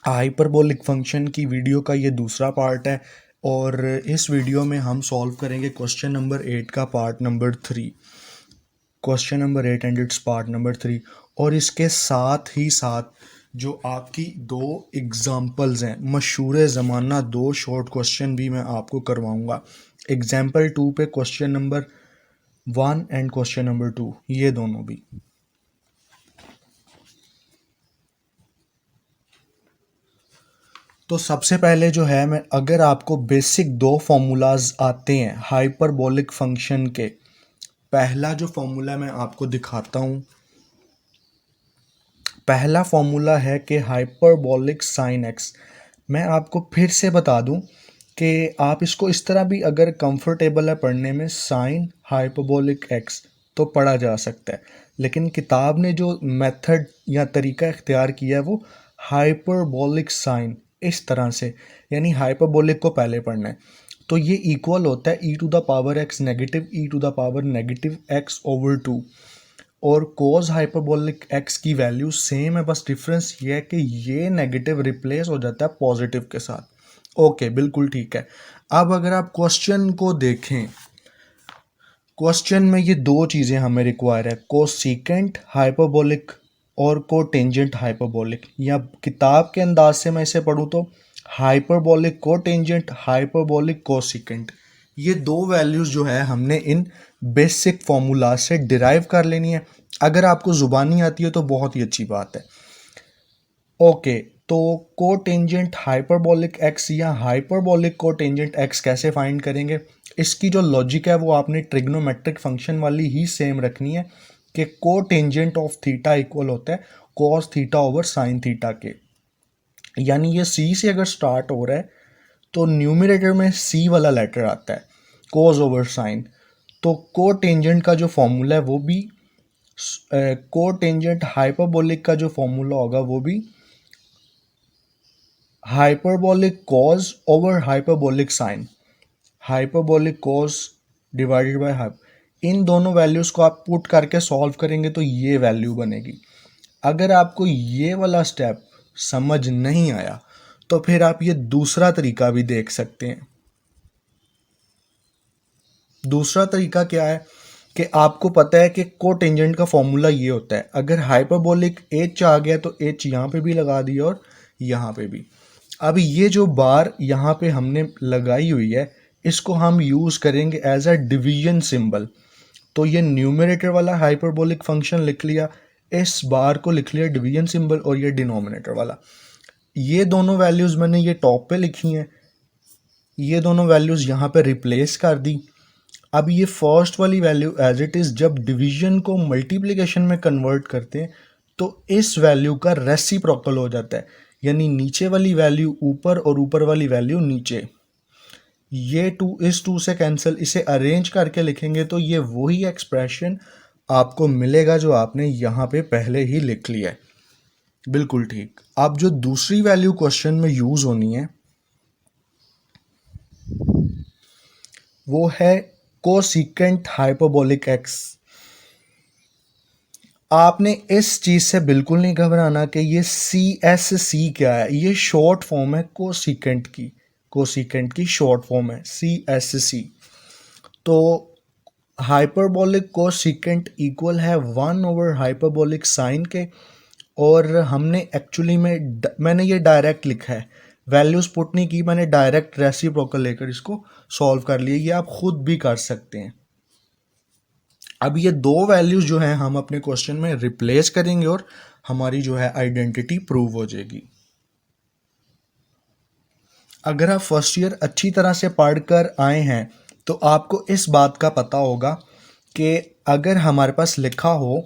Hyperbolic function की video का ये दूसरा पार्ट है और इस वीडियो में हम सॉल्व करेंगे क्वेश्चन नंबर 8 का part number 3। Question number 8 and it's part number 3। और इसके साथ ही साथ जो आपकी दो एग्जाम्पल्स हैं, मशहूर ज़माना दो शॉर्ट क्वेश्चन भी मैं आपको करवाऊंगा। एग्जाम्पल 2 पे question number 1 and question number 2, ये दोनों भी। तो सबसे पहले जो है, मैं अगर आपको बेसिक दो फॉर्मूलाज आते हैं हाइपरबोलिक फंक्शन के, पहला जो फॉर्मूला मैं आपको दिखाता हूँ, पहला फॉर्मूला है कि हाइपरबोलिक साइन एक्स। मैं आपको फिर से बता दूं कि आप इसको इस तरह भी अगर कंफर्टेबल है पढ़ने में, साइन हाइपरबोलिक एक्स तो पढ़ा जा सकता है, लेकिन किताब ने जो मेथड या तरीका इख्तियार किया है वो हाइपरबोलिक साइन इस तरह से, यानी हाइपरबोलिक को पहले पढ़ना है। तो ये इक्वल होता है e to the power x negative e to the power negative x over 2। और कोस हाइपरबोलिक एक्स की वैल्यू सेम है, बस डिफरेंस ये है कि ये नेगेटिव रिप्लेस हो जाता है पॉजिटिव के साथ। ओके, बिल्कुल ठीक है। अब अगर आप क्वेश्चन को देखें, क्वेश्चन में ये दो चीज़ें हमें रिक्वायर है, कोसेकेंट हाइपरबोलिक और कोटेंजेंट हाइपरबोलिक, या किताब के अंदाज से मैं इसे पढ़ूँ तो हाइपरबोलिक कोटेंजेंट हाइपरबोलिक कोसेकेंट। ये दो वैल्यूज़ जो है हमने इन बेसिक फॉर्मूला से डिराइव कर लेनी है। अगर आपको ज़ुबानी आती है तो बहुत ही अच्छी बात है। ओके, तो कोटेंजेंट हाइपरबोलिक एक्स या हाइपरबोलिक कोटेंजेंट एक्स कैसे फाइंड करेंगे? इसकी जो लॉजिक है वो आपने ट्रिग्नोमेट्रिक फंक्शन वाली ही सेम रखनी है कि कोटेंजेंट ऑफ थीटा इक्वल होता है cos theta over sine theta के। यानी ये सी से अगर स्टार्ट हो रहा है तो न्यूमरेटर में सी वाला लेटर आता है, कॉस ओवर साइन। तो कोटेंजेंट का जो फॉर्मूला है वो भी, कोटेंजेंट हाइपरबोलिक का जो फॉर्मूला होगा वो भी hyperbolic cos over hyperbolic sine, hyperbolic cos divided by hype. इन दोनों वैल्यूज़ को आप पुट करके सॉल्व करेंगे तो ये वैल्यू बनेगी। अगर आपको ये वाला स्टेप समझ नहीं आया तो फिर आप ये दूसरा तरीका भी देख सकते हैं। दूसरा तरीका क्या है कि आपको पता है कि कोटेंजेंट का फॉर्मूला ये होता है, अगर हाइपरबोलिक एच आ गया तो एच यहाँ पे भी लगा दिया और यहाँ पे भी। अब ये जो बार यहाँ पे हमने लगाई हुई है इसको हम यूज़ करेंगे एज अ डिवीजन सिंबल। तो ये न्यूमरेटर वाला हाइपरबोलिक फंक्शन लिख लिया, इस बार को लिख लिया डिवीजन सिंबल, और ये डिनोमिनेटर वाला। ये दोनों वैल्यूज़ मैंने ये टॉप पे लिखी हैं, ये दोनों वैल्यूज़ यहाँ पे रिप्लेस कर दी। अब ये फर्स्ट वाली वैल्यू एज इट इज़, जब डिवीजन को मल्टीप्लिकेशन में कन्वर्ट करते हैं तो इस वैल्यू का रेसिप्रोकल हो जाता है, यानी नीचे वाली वैल्यू ऊपर और ऊपर वाली वैल्यू नीचे। ये टू इस टू से कैंसिल, इसे अरेंज करके लिखेंगे तो ये वही एक्सप्रेशन आपको मिलेगा जो आपने यहाँ पे पहले ही लिख लिया है। बिल्कुल ठीक। अब जो दूसरी वैल्यू क्वेश्चन में यूज़ होनी है वो है कोसेकेंट हाइपरबोलिक एक्स। आपने इस चीज़ से बिल्कुल नहीं घबराना कि ये CSC क्या है। ये शॉर्ट फॉर्म है कोसेकेंट की, कोसेकेंट की शॉर्ट फॉर्म है CSC। तो हाइपरबोलिक कोसेकेंट इक्वल है 1 ओवर हाइपरबोलिक साइन के, और हमने एक्चुअली में मैंने ये डायरेक्ट लिखा है, वैल्यूज़ पुट नहीं की मैंने, डायरेक्ट रेसिप्रोकल लेकर इसको सॉल्व कर लिया। ये आप खुद भी कर सकते हैं। अब ये दो वैल्यूज़ जो हैं हम अपने क्वेश्चन में रिप्लेस करेंगे और हमारी जो है आइडेंटिटी प्रूव हो जाएगी। अगर आप फर्स्ट ईयर अच्छी तरह से पढ़ कर आए हैं तो आपको इस बात का पता होगा कि अगर हमारे पास लिखा हो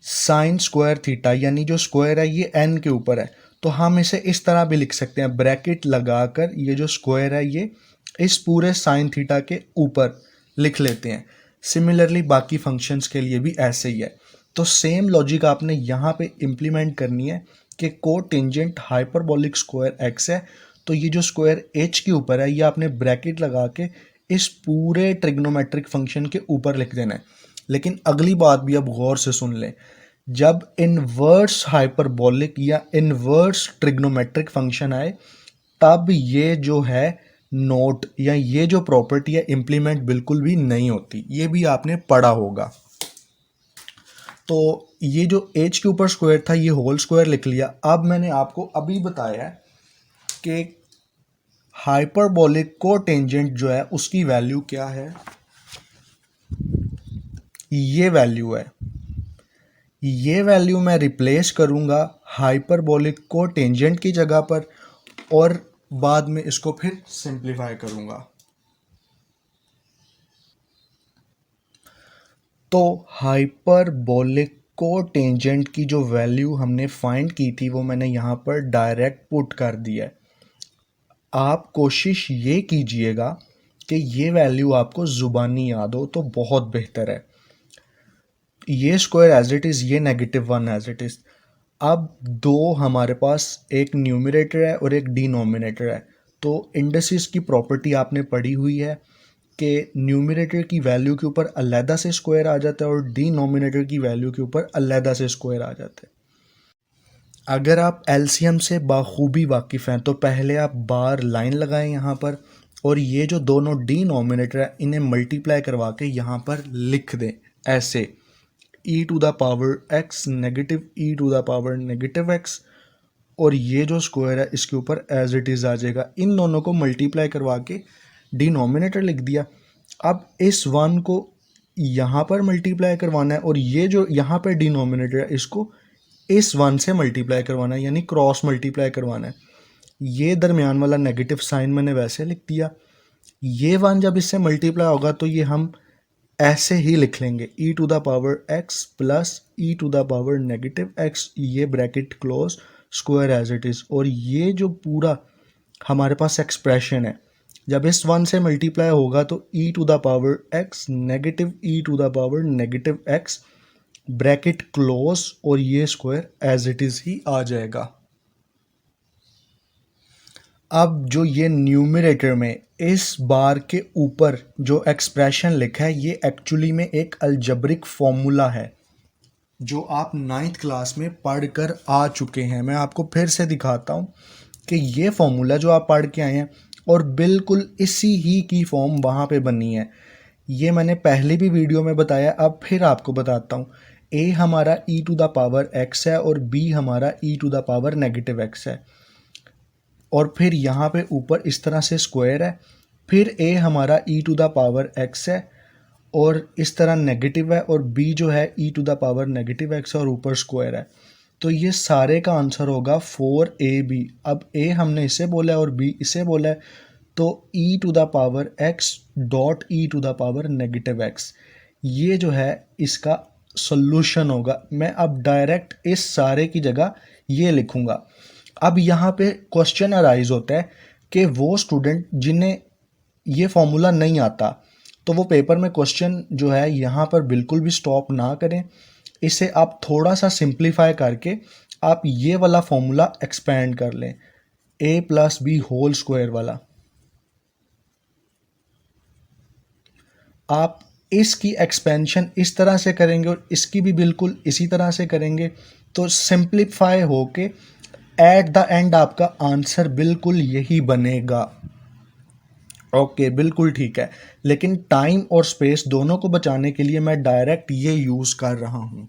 साइन स्क्वायर थीटा, यानी जो स्क्वायर है ये n के ऊपर है, तो हम इसे इस तरह भी लिख सकते हैं, ब्रैकेट लगाकर ये जो स्क्वायर है ये इस पूरे साइन थीटा के ऊपर लिख लेते हैं। सिमिलरली बाकी फंक्शंस के लिए भी ऐसे ही है। तो सेम लॉजिक आपने यहाँ पे इम्प्लीमेंट करनी है कि कोटेंजेंट हाइपरबोलिक स्क्वायर एक्स है, तो ये जो स्क्वायर एच के ऊपर है ये आपने ब्रैकेट लगा के इस पूरे ट्रिग्नोमेट्रिक फंक्शन के ऊपर लिख देना है। लेकिन अगली बात भी अब गौर से सुन लें जब इन्वर्स हाइपरबोलिक या इन्वर्स ट्रिग्नोमेट्रिक फंक्शन आए तब ये जो है नोट या ये जो प्रॉपर्टी है इम्प्लीमेंट बिल्कुल भी नहीं होती, ये भी आपने पढ़ा होगा। तो ये जो एच के ऊपर स्क्वायर था ये होल स्क्वायर लिख लिया। अब मैंने आपको अभी बताया है कि हाइपरबोलिक को टेंजेंट जो है उसकी वैल्यू क्या है, ये वैल्यू है। ये वैल्यू मैं रिप्लेस करूंगा हाइपरबोलिक को टेंजेंट की जगह पर और बाद में इसको फिर सिंप्लीफाई करूंगा। तो हाइपरबोलिक को टेंजेंट की जो वैल्यू हमने फाइंड की थी वो मैंने यहाँ पर डायरेक्ट पुट कर दिया है। आप कोशिश ये कीजिएगा कि ये वैल्यू आपको ज़ुबानी याद हो तो बहुत बेहतर है। ये स्क्वायर एज इट इज़, ये -1 एज इट इज़। अब दो हमारे पास एक न्यूमरेटर है और एक डिनोमिनेटर है। तो इंडिसेस की प्रॉपर्टी आपने पढ़ी हुई है कि न्यूमरेटर की वैल्यू के ऊपर अलहदा से स्क्वायर आ जाता है और डिनोमिनेटर की वैल्यू के ऊपर अलहदा से स्क्वायर आ जाता है। अगर आप एलसीएम से बाखूबी वाकिफ़ हैं तो पहले आप बार लाइन लगाएं यहाँ पर और ये जो दोनों डिनोमिनेटर है इन्हें मल्टीप्लाई करवा के यहाँ पर लिख दें ऐसे e to the power x negative e to the power negative x, और ये जो स्क्वायर है इसके ऊपर एज इट इज़ आ जाएगा। इन दोनों को मल्टीप्लाई करवा के डिनोमिनेटर लिख दिया। अब इस वन को यहाँ पर मल्टीप्लाई करवाना है और ये जो यहाँ पर डिनोमिनेटर है इसको इस वन से मल्टीप्लाई करवाना है, यानी क्रॉस मल्टीप्लाई करवाना है। ये दरमियान वाला नेगेटिव साइन मैंने वैसे लिख दिया। ये वन जब इससे मल्टीप्लाई होगा तो ये हम ऐसे ही लिख लेंगे e to the power x plus e to the power negative x, ये bracket close square as it is. और ये जो पूरा हमारे पास एक्सप्रेशन है जब इस वन से मल्टीप्लाई होगा तो e to the power x negative e to the power negative x bracket close, और ये स्क्वायर एज इट इज़ ही आ जाएगा। अब जो ये न्यूमरेटर में इस बार के ऊपर जो एक्सप्रेशन लिखा है ये एक्चुअली में एक अलजब्रिक फॉर्मूला है जो आप 9th क्लास में पढ़ कर आ चुके हैं। मैं आपको फिर से दिखाता हूँ कि ये फॉर्मूला जो आप पढ़ के आए हैं और बिल्कुल इसी ही की फॉर्म वहाँ पे बनी है। ये मैंने पहले भी वीडियो में बताया, अब फिर आपको बताता हूँ। a हमारा e to the power x है और b हमारा e to the power negative x है, और फिर यहाँ पे ऊपर इस तरह से स्क्वायर है। फिर a हमारा e to the power x है और इस तरह नेगेटिव है, और b जो है e to the power negative x है और ऊपर स्क्वायर है। तो ये सारे का आंसर होगा 4ab। अब a हमने इसे बोला है और b इसे बोला है, तो e to the power x dot e to the power negative x ये जो है इसका सोल्यूशन होगा। मैं अब डायरेक्ट इस सारे की जगह ये लिखूंगा। अब यहाँ पे क्वेश्चन अराइज होता है कि वो स्टूडेंट जिन्हें ये फॉर्मूला नहीं आता तो वो पेपर में क्वेश्चन जो है यहाँ पर बिल्कुल भी स्टॉप ना करें, इसे आप थोड़ा सा सिंप्लीफाई करके आप ये वाला फॉर्मूला एक्सपेंड कर लें, a plus b whole square वाला। आप इसकी एक्सपेंशन इस तरह से करेंगे और इसकी भी बिल्कुल इसी तरह से करेंगे तो सिंप्लीफाई होके एट द एंड आपका आंसर बिल्कुल यही बनेगा। ओके, बिल्कुल ठीक है, लेकिन टाइम और स्पेस दोनों को बचाने के लिए मैं डायरेक्ट ये यूज़ कर रहा हूँ।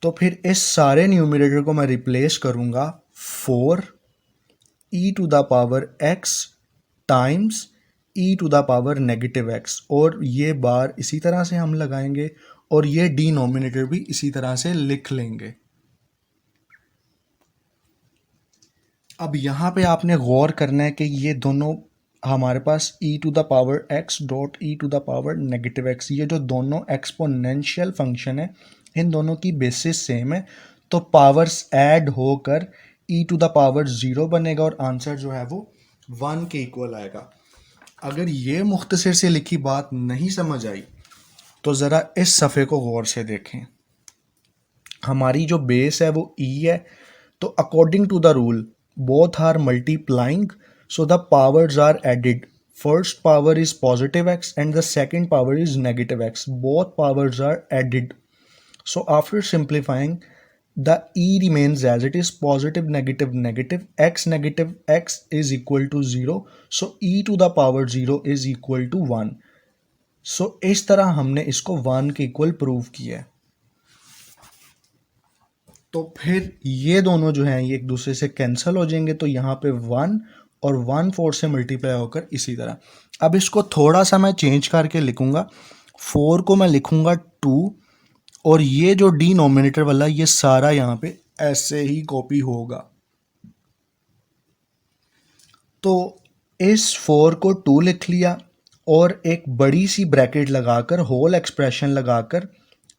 तो फिर इस सारे न्यूमरेटर को मैं रिप्लेस करूँगा 4 e to the power x times e to the power negative x, और ये बार इसी तरह से हम लगाएंगे और ये डिनोमिनेटर भी इसी तरह से लिख लेंगे। अब यहाँ पे आपने गौर करना है कि ये दोनों हमारे पास e to the power x dot e to the power negative x, ये जो दोनों एक्सपोनेंशियल फंक्शन है इन दोनों की बेसिस सेम है, तो पावर्स ऐड होकर e टू द पावर 0 बनेगा और आंसर जो है वो 1 के इक्वल आएगा। अगर ये मुख्तसर से लिखी बात नहीं समझ आई तो ज़रा इस सफ़े को गौर से देखें। हमारी जो बेस है वो e है, तो according to the rule both are multiplying so the powers are added. first power is positive x and the second power is negative x. Both powers are added. So after simplifying, the e remains as it is, positive negative negative x is equal to 0. So e to the power 0 is equal to 1. सो इस तरह हमने इसको 1 के equal prove किया है। तो फिर ये दोनों जो हैं ये एक दूसरे से कैंसिल हो जाएंगे, तो यहाँ पे 1 और 1 4 से मल्टीप्लाई होकर इसी तरह। अब इसको थोड़ा सा मैं चेंज करके लिखूंगा, 4 को मैं लिखूंगा 2 और ये जो डिनोमिनेटर वाला ये सारा यहाँ पे ऐसे ही कॉपी होगा। तो इस 4 को 2 लिख लिया और एक बड़ी सी ब्रैकेट लगाकर होल एक्सप्रेशन लगाकर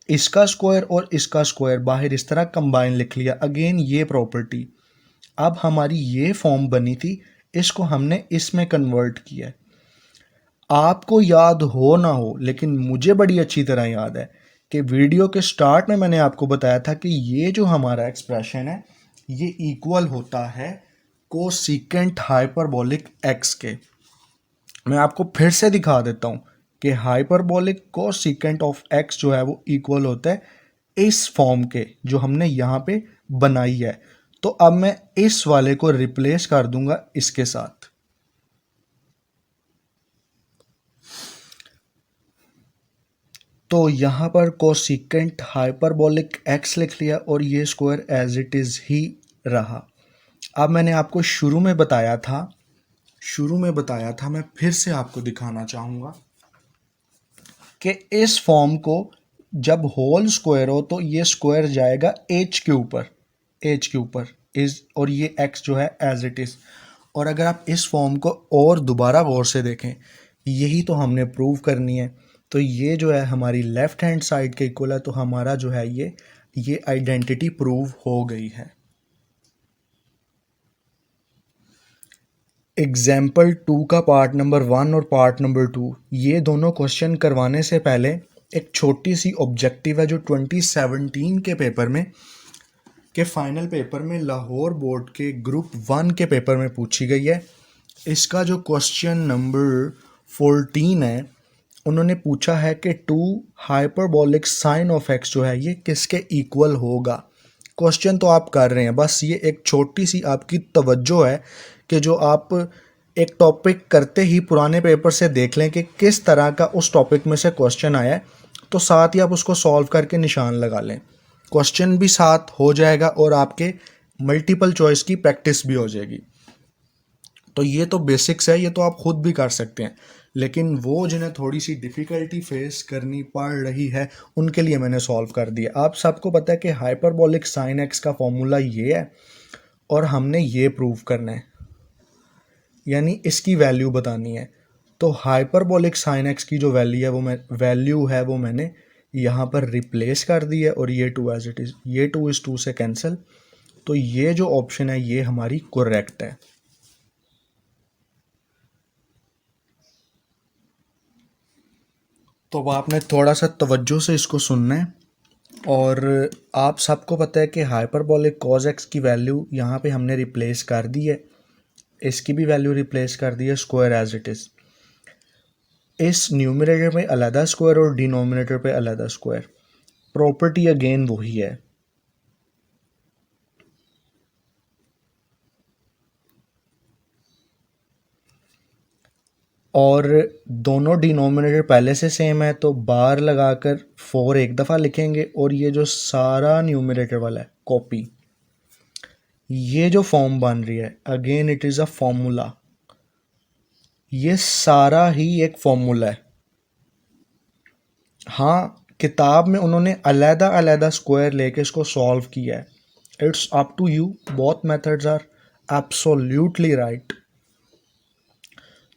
इसका स्क्वायर और इसका स्क्वायर बाहर इस तरह कंबाइन लिख लिया। अगेन ये प्रॉपर्टी, अब हमारी ये फॉर्म बनी थी, इसको हमने इसमें कन्वर्ट किया है। आपको याद हो ना हो लेकिन मुझे बड़ी अच्छी तरह याद है कि वीडियो के स्टार्ट में मैंने आपको बताया था कि ये जो हमारा एक्सप्रेशन है ये इक्वल होता है कोसेकेंट हाइपरबोलिक एक्स के। मैं आपको फिर से दिखा देता हूँ कि हाइपरबोलिक कोसेकेंट ऑफ एक्स जो है वो इक्वल होता है इस फॉर्म के जो हमने यहाँ पे बनाई है। तो अब मैं इस वाले को रिप्लेस कर दूंगा इसके साथ। तो यहाँ पर कोसेकेंट हाइपरबोलिक एक्स लिख लिया और ये स्क्वायर एज इट इज़ ही रहा। अब मैंने आपको शुरू में बताया था, मैं फिर से आपको दिखाना चाहूँगा कि इस फॉर्म को जब होल स्क्वायर हो तो ये स्क्वायर जाएगा एच के ऊपर इज, और ये एक्स जो है एज इट इज़। और अगर आप इस फॉर्म को और दोबारा गौर से देखें, यही तो हमने प्रूव करनी है। तो ये जो है हमारी लेफ्ट हैंड साइड के इक्वल है, तो हमारा जो है ये आइडेंटिटी प्रूव हो गई है। एग्जाम्पल 2 का पार्ट नंबर 1 और पार्ट नंबर 2 ये दोनों क्वेश्चन करवाने से पहले एक छोटी सी ऑब्जेक्टिव है जो 2017 के पेपर में के फाइनल पेपर में लाहौर बोर्ड के ग्रुप 1 के पेपर में पूछी गई है। इसका जो क्वेश्चन नंबर 14 है, उन्होंने पूछा है कि 2 हाइपरबोलिक साइन ऑफ एक्स जो है ये किसके इक्वल होगा। क्वेश्चन तो आप कर रहे हैं, बस ये एक छोटी सी आपकी तवज्जो है कि जो आप एक टॉपिक करते ही पुराने पेपर से देख लें कि किस तरह का उस टॉपिक में से क्वेश्चन आया है, तो साथ ही आप उसको सॉल्व करके निशान लगा लें। क्वेश्चन भी साथ हो जाएगा और आपके मल्टीपल चॉइस की प्रैक्टिस भी हो जाएगी। तो ये तो बेसिक्स है, ये तो आप खुद भी कर सकते हैं, लेकिन वो जिन्हें थोड़ी सी डिफ़िकल्टी फेस करनी पड़ रही है उनके लिए मैंने सॉल्व कर दिया। आप सबको पता है कि हाइपरबोलिक साइन एक्स का फॉर्मूला ये है और हमने ये प्रूव करना है, यानी इसकी वैल्यू बतानी है। तो हाइपरबोलिक साइन एक्स की जो वैल्यू है वो मैंने यहाँ पर रिप्लेस कर दी है और ये 2 एज इट इज़, ये 2 इस 2 से कैंसिल। तो ये जो ऑप्शन है ये हमारी करेक्ट है। तो अब आपने थोड़ा सा तवज्जो से इसको सुनना है। और आप सबको पता है कि हाइपरबोलिक कॉज एक्स की वैल्यू यहाँ पे हमने रिप्लेस कर दी है, इसकी भी वैल्यू रिप्लेस कर दी है स्क्वायर एज इट इज़। इस न्यूमरेटर में अलहदा स्क्वायर और डिनोमिनेटर पे अलहदा स्क्वायर, प्रॉपर्टी अगेन वही है। और दोनों डिनोमिनेटर पहले से सेम है तो बार लगाकर 4 एक दफ़ा लिखेंगे और ये जो सारा न्यूमरेटर वाला है कॉपी। ये जो फॉर्म बन रही है again it is a formula, ये सारा ही एक फॉर्मूला है। हाँ, किताब में उन्होंने अलहदा अलहदा स्क्वायर लेके इसको सॉल्व किया है। It's up to you, both methods are absolutely right.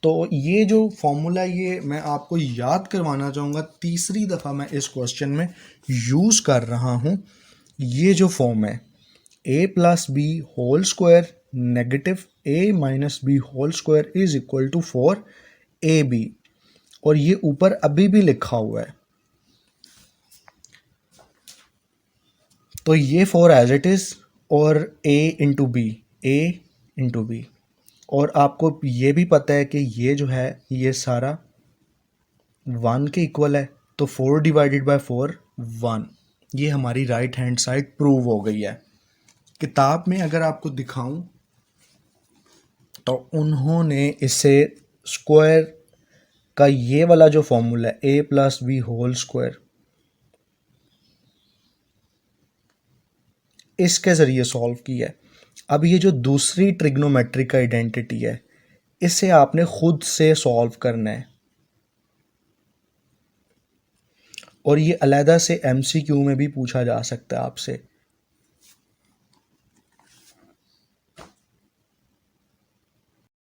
तो ये जो फॉर्मूला ये मैं आपको याद करवाना चाहूँगा, तीसरी दफ़ा मैं इस क्वेश्चन में यूज़ कर रहा हूँ। ये जो फॉर्म है a plus b whole square negative a minus b whole square is equal to 4ab, और ये ऊपर अभी भी लिखा हुआ है। तो ये 4 एज इट इज़ और a इंटू बी और आपको ये भी पता है कि ये जो है ये सारा 1 के इक्वल है, तो 4 डिवाइडेड बाय 4 1। ये हमारी राइट हैंड साइड प्रूव हो गई है। किताब में अगर आपको दिखाऊं तो उन्होंने इसे स्क्वायर का ये वाला जो फॉर्मूला है ए प्लस बी होल स्क्वायर, इसके ज़रिए सॉल्व किया है। अब ये जो दूसरी ट्रिग्नोमेट्रिक आइडेंटिटी है, इसे आपने खुद से सॉल्व करना है, और ये अलहदा से एमसीक्यू में भी पूछा जा सकता है आपसे